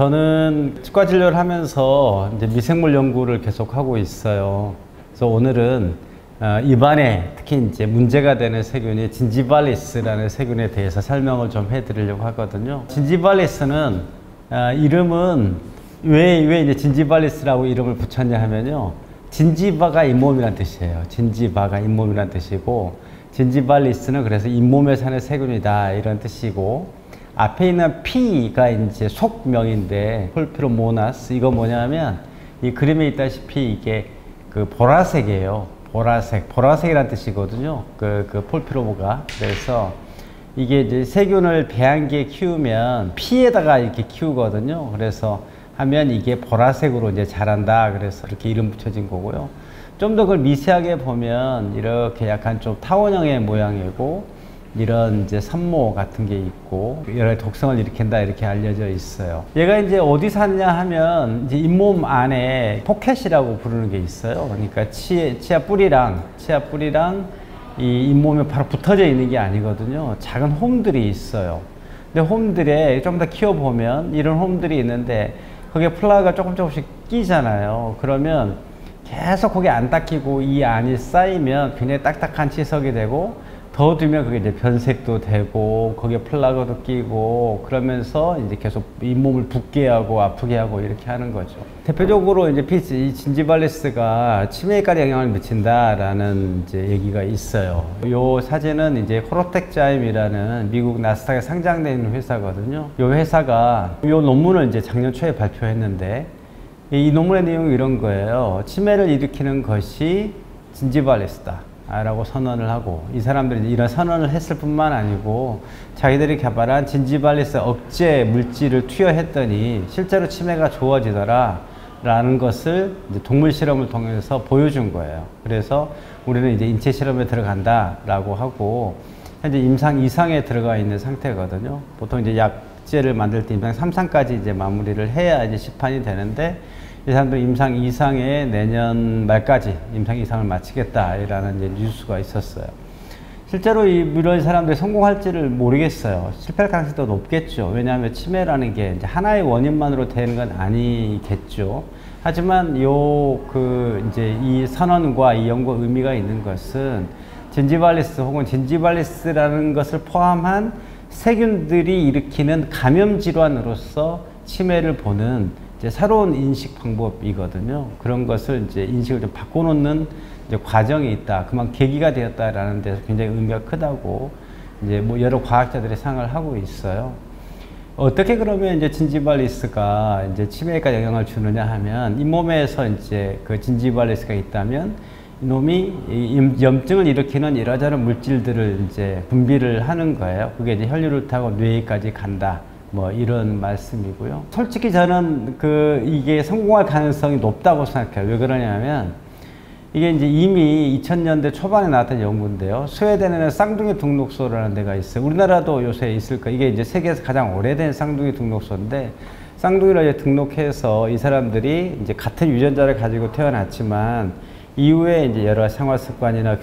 저는 치과 진료를 하면서 이제 미생물 연구를 계속 하고 있어요. 그래서 오늘은 입안에 특히 이제 문제가 되는 세균이 진지발리스라는 세균에 대해서 설명을 좀 해드리려고 하거든요. 진지발리스는 이름은 왜 이제 진지발리스라고 이름을 붙였냐 하면요. 진지바가 잇몸이란 뜻이에요. 진지바가 잇몸이란 뜻이고, 진지발리스는 그래서 잇몸에 사는 세균이다 이런 뜻이고, 앞에 있는 P가 이제 속명인데 폴피로모나스, 이거 뭐냐면 이 그림에 있다시피 이게 그 보라색이에요. 보라색이란 뜻이거든요. 그 폴피로모가. 그래서 이게 이제 세균을 배양기에 키우면 P에다가 이렇게 키우거든요. 그래서 하면 이게 보라색으로 이제 자란다. 그래서 이렇게 이름 붙여진 거고요. 좀 더 그걸 미세하게 보면 이렇게 약간 좀 타원형의 모양이고, 이런 이제 산모 같은 게 있고 여러 독성을 일으킨다 이렇게 알려져 있어요. 얘가 이제 어디 사느냐 하면 이제 잇몸 안에 포켓이라고 부르는 게 있어요. 그러니까 치아 뿌리랑 이 잇몸에 바로 붙어져 있는 게 아니거든요. 작은 홈들이 있어요. 근데 홈들에 좀 더 키워보면 이런 홈들이 있는데 거기에 플라그가 조금씩 끼잖아요. 그러면 계속 거기 안 닦이고 이 안이 쌓이면 굉장히 딱딱한 치석이 되고, 더 두면 그게 이제 변색도 되고 거기에 플라그도 끼고, 그러면서 이제 계속 잇몸을 붓게 하고 아프게 하고 이렇게 하는 거죠. 대표적으로 이제 이 진지발리스가 치매에까지 영향을 미친다라는 이제 얘기가 있어요. 요 사진은 이제 호로텍자임이라는 미국 나스닥에 상장되어 있는 회사거든요. 요 회사가 요 논문을 이제 작년 초에 발표했는데, 이 논문의 내용이 이런 거예요. 치매를 일으키는 것이 진지발리스다 라고 선언을 하고, 이 사람들이 이런 선언을 했을 뿐만 아니고 자기들이 개발한 진지발리스 억제 물질을 투여했더니 실제로 치매가 좋아지더라 라는 것을 이제 동물 실험을 통해서 보여준 거예요. 그래서 우리는 이제 인체 실험에 들어간다 라고 하고, 현재 임상 2상에 들어가 있는 상태거든요. 보통 이제 약제를 만들 때 임상 3상까지 이제 마무리를 해야 이제 시판이 되는데, 이 사람들 임상 2상에 내년 말까지 임상 2상을 마치겠다라는 이제 뉴스가 있었어요. 실제로 이런 사람들이 성공할지를 모르겠어요. 실패할 가능성이 더 높겠죠. 왜냐하면 치매라는 게 이제 하나의 원인만으로 되는 건 아니겠죠. 하지만 이제 이 선언과 이 연구 의미가 있는 것은 진지발리스 혹은 진지발리스라는 것을 포함한 세균들이 일으키는 감염 질환으로서 치매를 보는 이제 새로운 인식 방법이거든요. 그런 것을 이제 인식을 좀 바꿔놓는 이제 과정이 있다. 그만 계기가 되었다라는 데서 굉장히 의미가 크다고 이제 뭐 여러 과학자들이 상을 하고 있어요. 어떻게 그러면 이제 진지발리스가 이제 치매에까지 영향을 주느냐 하면, 잇몸에서 이제 그 진지발리스가 있다면 이놈이 염증을 일으키는 이러저런 물질들을 이제 분비를 하는 거예요. 그게 이제 혈류를 타고 뇌까지 간다. 뭐 이런 말씀이고요. 솔직히 저는 이게 성공할 가능성이 높다고 생각해요. 왜 그러냐면 이게 이제 이미 2000년대 초반에 나왔던 연구인데요. 스웨덴에는 쌍둥이 등록소라는 데가 있어요. 우리나라도 요새 있을 거예요. 이게 이제 세계에서 가장 오래된 쌍둥이 등록소인데, 쌍둥이를 이제 등록해서 이 사람들이 이제 같은 유전자를 가지고 태어났지만 이후에 이제 여러 생활 습관이나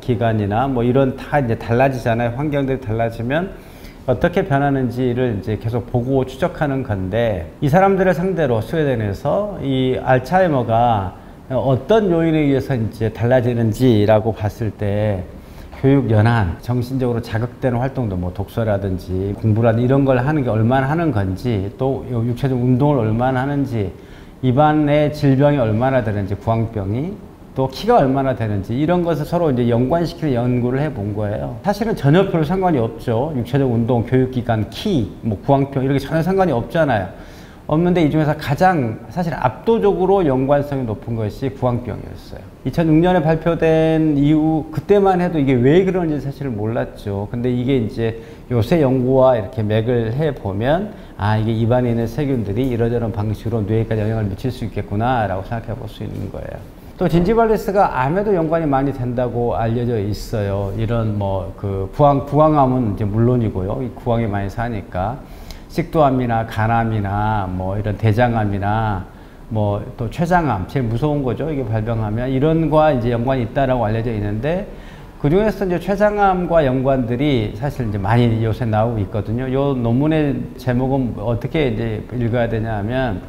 기간이나 뭐 이런 다 이제 달라지잖아요. 환경들이 달라지면 어떻게 변하는지를 이제 계속 보고 추적하는 건데, 이 사람들을 상대로 스웨덴에서 이 알츠하이머가 어떤 요인에 의해서 이제 달라지는지라고 봤을 때, 교육 연한, 정신적으로 자극되는 활동도 뭐 독서라든지 공부라든지 이런 걸 하는 게 얼마나 하는 건지, 또 육체적 운동을 얼마나 하는지, 입안의 질병이 얼마나 되는지, 구황병이, 또 키가 얼마나 되는지, 이런 것을 서로 이제 연관시키는 연구를 해본 거예요. 사실은 전혀 별 상관이 없죠. 육체적 운동, 교육기간, 키, 뭐 구황병 이렇게 전혀 상관이 없잖아요. 없는데 이 중에서 가장 사실 압도적으로 연관성이 높은 것이 구황병이었어요. 2006년에 발표된 이후 그때만 해도 이게 왜 그런지 사실을 몰랐죠. 근데 이게 이제 요새 연구와 이렇게 맥을 해보면, 아, 이게 입안에 있는 세균들이 이러저런 방식으로 뇌에까지 영향을 미칠 수 있겠구나 라고 생각해 볼 수 있는 거예요. 또 진지발리스가 암에도 연관이 많이 된다고 알려져 있어요. 이런 뭐 구황암은 이제 물론이고요. 이 구황이 많이 사니까 식도암이나 간암이나 뭐 이런 대장암이나 뭐 또 췌장암, 제일 무서운 거죠. 이게 발병하면 이런과 이제 연관이 있다라고 알려져 있는데, 그 중에서 이제 췌장암과 연관들이 사실 이제 많이 요새 나오고 있거든요. 요 논문의 제목은 어떻게 이제 읽어야 되냐 하면,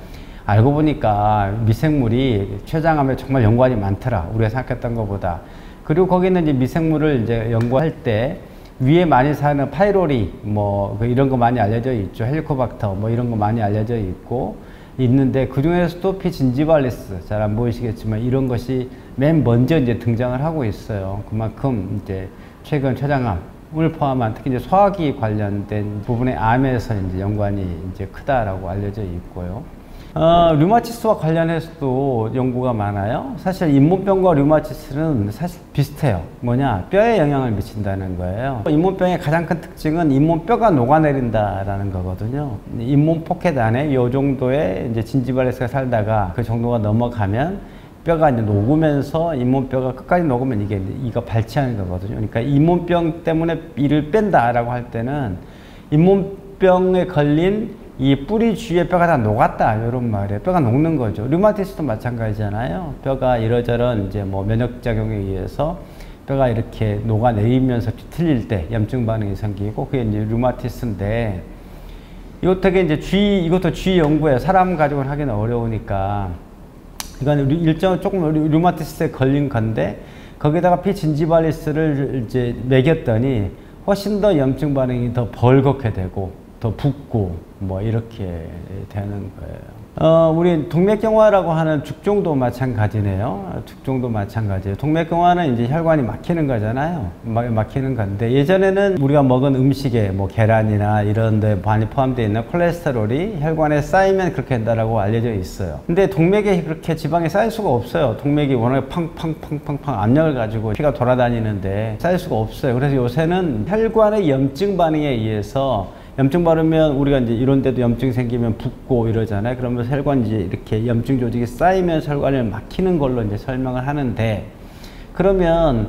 알고 보니까 미생물이 췌장암에 정말 연관이 많더라. 우리가 생각했던 것보다. 그리고 거기는 이제 미생물을 이제 연구할 때 위에 많이 사는 파이로리 뭐 이런 거 많이 알려져 있죠. 헬리코박터 뭐 이런 거 많이 알려져 있는데 그 중에서도 피 진지발리스 잘 안 보이시겠지만 이런 것이 맨 먼저 이제 등장을 하고 있어요. 그만큼 이제 최근 췌장암을 포함한 특히 이제 소화기 관련된 부분의 암에서 이제 연관이 이제 크다라고 알려져 있고요. 류마티스와 관련해서도 연구가 많아요. 사실 잇몸병과 류마티스는 사실 비슷해요. 뭐냐? 뼈에 영향을 미친다는 거예요. 잇몸병의 가장 큰 특징은 잇몸뼈가 녹아내린다라는 거거든요. 잇몸 포켓 안에 이 정도의 이제 진지발리스가 살다가 그 정도가 넘어가면 뼈가 이제 녹으면서 잇몸뼈가 끝까지 녹으면 이게 이가 발치하는 거거든요. 그러니까 잇몸병 때문에 이를 뺀다라고 할 때는 잇몸병에 걸린 이 뿌리 주위에 뼈가 다 녹았다 이런 말이에요. 뼈가 녹는 거죠. 류마티스도 마찬가지잖아요. 뼈가 이러저런 이제 뭐 면역 작용에 의해서 뼈가 이렇게 녹아내리면서 뒤틀릴 때 염증 반응이 생기고 그게 이제 류마티스인데 이거 되게 이제 이것도 주의 연구예요. 사람 가족은 하기는 어려우니까 이건 일정 조금 류마티스에 걸린 건데 거기다가 피 진지발리스를 이제 먹였더니 훨씬 더 염증 반응이 더 벌겋게 되고 더 붓고 뭐 이렇게 되는 거예요. 우리 동맥경화라고 하는 죽종도 마찬가지네요. 죽종도 마찬가지예요. 동맥경화는 이제 혈관이 막히는 거잖아요. 막히는 건데 예전에는 우리가 먹은 음식에 뭐 계란이나 이런 데 많이 포함되어 있는 콜레스테롤이 혈관에 쌓이면 그렇게 된다라고 알려져 있어요. 근데 동맥에 그렇게 지방이 쌓일 수가 없어요. 동맥이 워낙에 팡팡팡팡팡 압력을 가지고 피가 돌아다니는데 쌓일 수가 없어요. 그래서 요새는 혈관의 염증 반응에 의해서 염증 바르면 우리가 이제 이런 데도 염증 생기면 붓고 이러잖아요. 그러면 혈관 이제 이렇게 염증 조직이 쌓이면서 혈관을 막히는 걸로 이제 설명을 하는데 그러면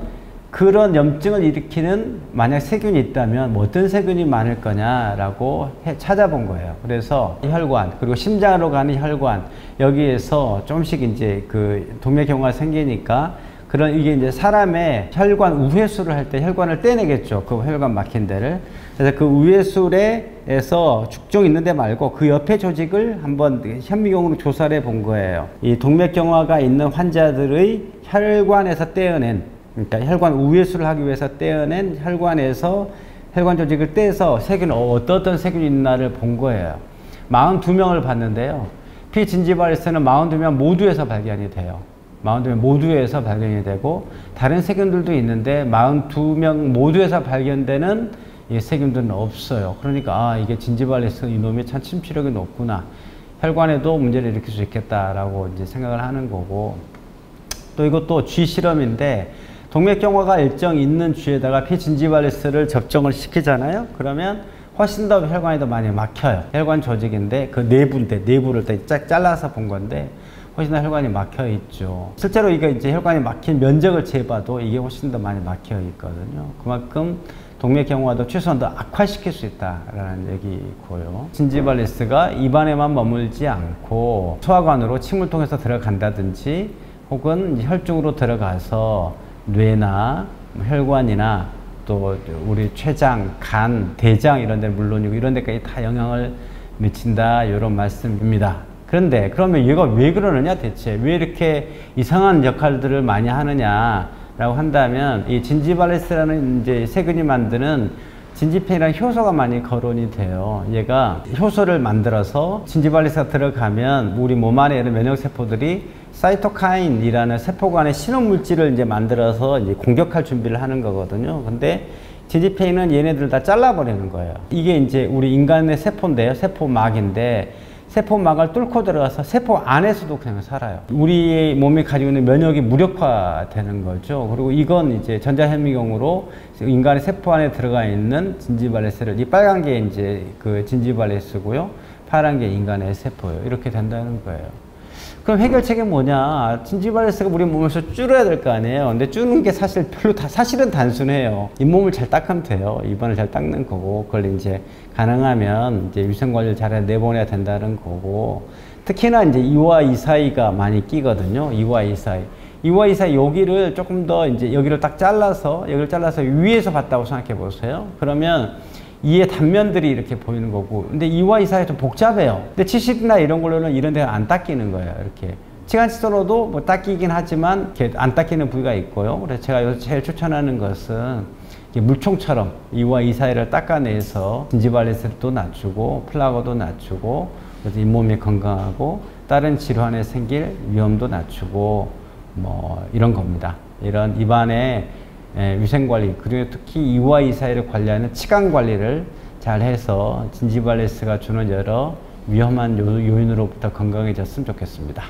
그런 염증을 일으키는 만약 세균이 있다면 뭐 어떤 세균이 많을 거냐라고 찾아본 거예요. 그래서 혈관 그리고 심장으로 가는 혈관 여기에서 조금씩 이제 그 동맥경화가 생기니까 그런 이게 이제 사람의 혈관 우회수를 할 때 혈관을 떼내겠죠. 그 혈관 막힌 데를. 그래서 그 우회술에서 죽종 있는 데 말고 그 옆에 조직을 한번 현미경으로 조사를 해 본 거예요. 이 동맥경화가 있는 환자들의 혈관에서 떼어낸, 그러니까 혈관 우회수를 하기 위해서 떼어낸 혈관에서 혈관 조직을 떼서 세균 어떤 세균이 있나를 본 거예요. 42명을 봤는데요. 피 진지발리스는 42명 모두에서 발견이 돼요. 42명 모두에서 발견이 되고 다른 세균들도 있는데 42명 모두에서 발견되는 이 세균들은 없어요. 그러니까 이게 진지발리스 이놈이 참 침투력이 높구나. 혈관에도 문제를 일으킬 수 있겠다라고 이제 생각을 하는 거고 또 이것도 쥐 실험인데 동맥경화가 일정 있는 쥐에다가 피진지발리스를 접종을 시키잖아요. 그러면 훨씬 더 혈관이 더 많이 막혀요. 혈관 조직인데 그 내부를 쫙 잘라서 본 건데 훨씬 더 혈관이 막혀 있죠. 실제로 이게 이제 혈관이 막힌 면적을 재봐도 이게 훨씬 더 많이 막혀 있거든요. 그만큼 동맥경화도 최소한 더 악화시킬 수 있다라는 얘기고요. 진지발리스가 입안에만 머물지 않고 소화관으로 침을 통해서 들어간다든지 혹은 혈중으로 들어가서 뇌나 혈관이나 또 우리 췌장, 간, 대장 이런 데 물론이고 이런 데까지 다 영향을 미친다 이런 말씀입니다. 그런데 그러면 얘가 왜 그러느냐 대체 왜 이렇게 이상한 역할들을 많이 하느냐 라고 한다면 이 진지발리스라는 이제 세균이 만드는 진지펜이라는 효소가 많이 거론이 돼요. 얘가 효소를 만들어서 진지발리스가 들어가면 우리 몸 안에 있는 면역세포들이 사이토카인이라는 세포간의 신호물질을 이제 만들어서 이제 공격할 준비를 하는 거거든요. 근데 진지펜은 얘네들을 다 잘라버리는 거예요. 이게 이제 우리 인간의 세포인데요. 세포막인데 세포막을 뚫고 들어가서 세포 안에서도 그냥 살아요. 우리 몸이 가지고 있는 면역이 무력화되는 거죠. 그리고 이건 이제 전자현미경으로 인간의 세포 안에 들어가 있는 진지발리스를 이 빨간 게 이제 그 진지발리스고요. 파란 게 인간의 세포예요. 이렇게 된다는 거예요. 그럼 해결책이 뭐냐? 진지발리스가 우리 몸에서 줄여야 될 거 아니에요. 근데 줄는 게 사실 사실은 단순해요. 잇몸을 잘 닦으면 돼요. 입안을 잘 닦는 거고, 그걸 이제 가능하면 이제 위생관리를 잘 내보내야 된다는 거고, 특히나 이제 이와 이 사이가 많이 끼거든요. 이와 이 사이. 이와 이 사이 여기를 조금 더 이제 여기를 딱 잘라서 여기를 잘라서 위에서 봤다고 생각해 보세요. 그러면 이의 단면들이 이렇게 보이는 거고, 근데 이와 이 사이가 좀 복잡해요. 근데 치실이나 이런 걸로는 이런 데가 안 닦이는 거예요. 이렇게 치간칫솔로도 뭐 닦이긴 하지만 이렇게 안 닦이는 부위가 있고요. 그래서 제가 여기서 제일 추천하는 것은 물총처럼 이와 이 사이를 닦아내서 진지발리스도 낮추고 플라그도 낮추고, 그래서 잇몸이 건강하고 다른 질환에 생길 위험도 낮추고 뭐 이런 겁니다. 이런 입안의 위생관리, 그리고 특히 이와 이 사이를 관리하는 치간관리를 잘 해서 진지발리스가 주는 여러 위험한 요인으로부터 건강해졌으면 좋겠습니다.